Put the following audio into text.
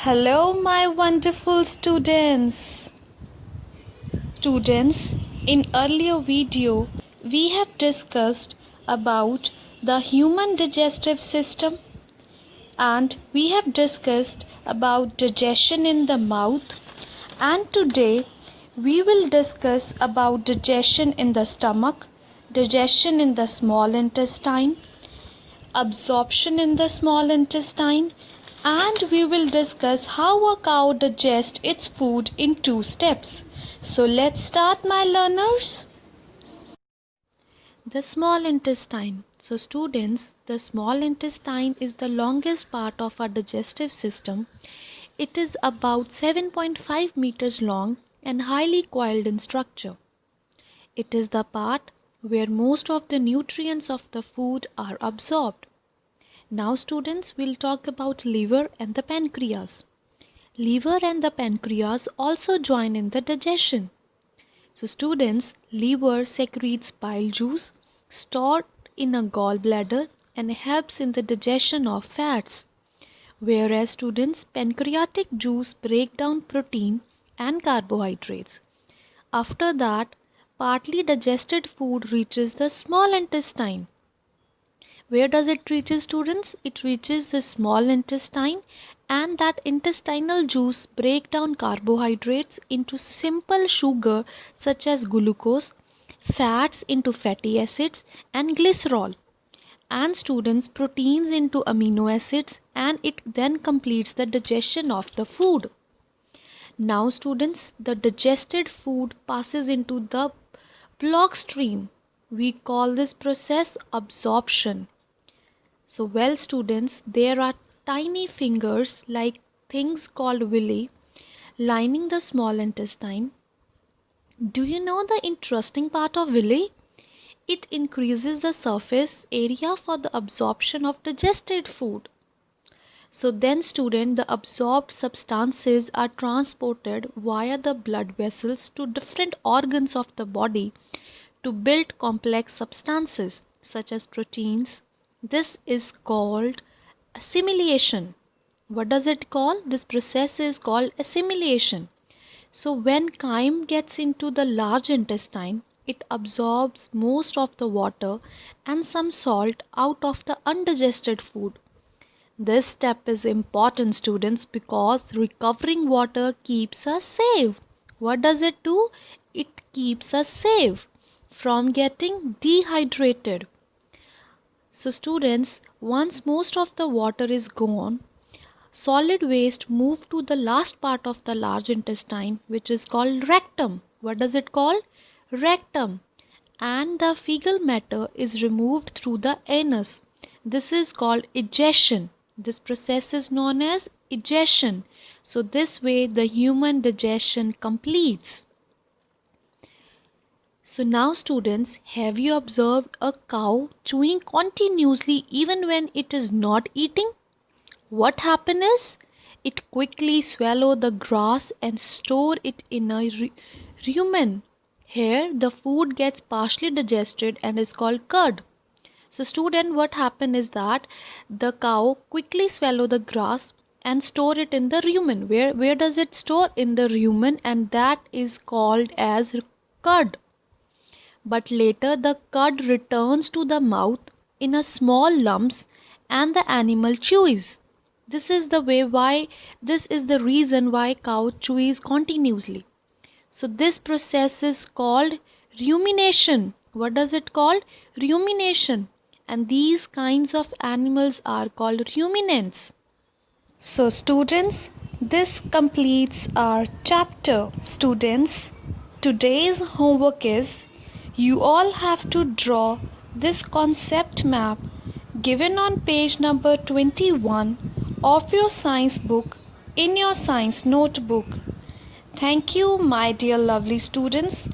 Hello, my wonderful students. Students, in earlier video, we have discussed about the human digestive system and we have discussed about digestion in the mouth, and today we will discuss about digestion in the stomach, digestion in the small intestine, absorption in the small intestine, and we will discuss how a cow digests its food in 2 steps. So let's start, my learners. The small intestine. So students, the small intestine is the longest part of our digestive system. It is about 7.5 meters long and highly coiled in structure. It is the part where most of the nutrients of the food are absorbed. Now students, will talk about liver and the pancreas. Liver and the pancreas also join in the digestion. So students, liver secretes bile juice stored in a gallbladder and helps in the digestion of fats. Whereas students, pancreatic juice break down protein and carbohydrates. After that, partly digested food reaches the small intestine. Where does it reach, students? It reaches the small intestine, and that intestinal juice break down carbohydrates into simple sugar such as glucose, fats into fatty acids and glycerol, and students, proteins into amino acids, and it then completes the digestion of the food. Now students, the digested food passes into the bloodstream. We call this process absorption. So well students, there are tiny fingers like things called villi lining the small intestine. Do you know the interesting part of villi? It increases the surface area for the absorption of digested food. So then student, the absorbed substances are transported via the blood vessels to different organs of the body to build complex substances such as proteins. This is called assimilation. What does it call? This process is called assimilation. So when chyme gets into the large intestine, it absorbs most of the water and some salt out of the undigested food. This step is important, students, because recovering water keeps us safe. What does it do? It keeps us safe from getting dehydrated. So students, once most of the water is gone, solid waste move to the last part of the large intestine, which is called rectum. What does it call? Rectum. And the fecal matter is removed through the anus. This is called egestion. This process is known as egestion. So this way the human digestion completes. So now students, have you observed a cow chewing continuously even when it is not eating? What happens is, it quickly swallows the grass and store it in a rumen. Here the food gets partially digested and is called curd. So student, what happens is that the cow quickly swallow the grass and store it in the rumen. Where does it store? In the rumen, and that is called as curd. But later the curd returns to the mouth in a small lumps and the animal chews. This is the reason why cow chews continuously. So this process is called rumination. What does it called? Rumination. And these kinds of animals are called ruminants. So students, this completes our chapter. Students, today's homework is, you all have to draw this concept map given on page number 21 of your science book in your science notebook. Thank you, my dear lovely students.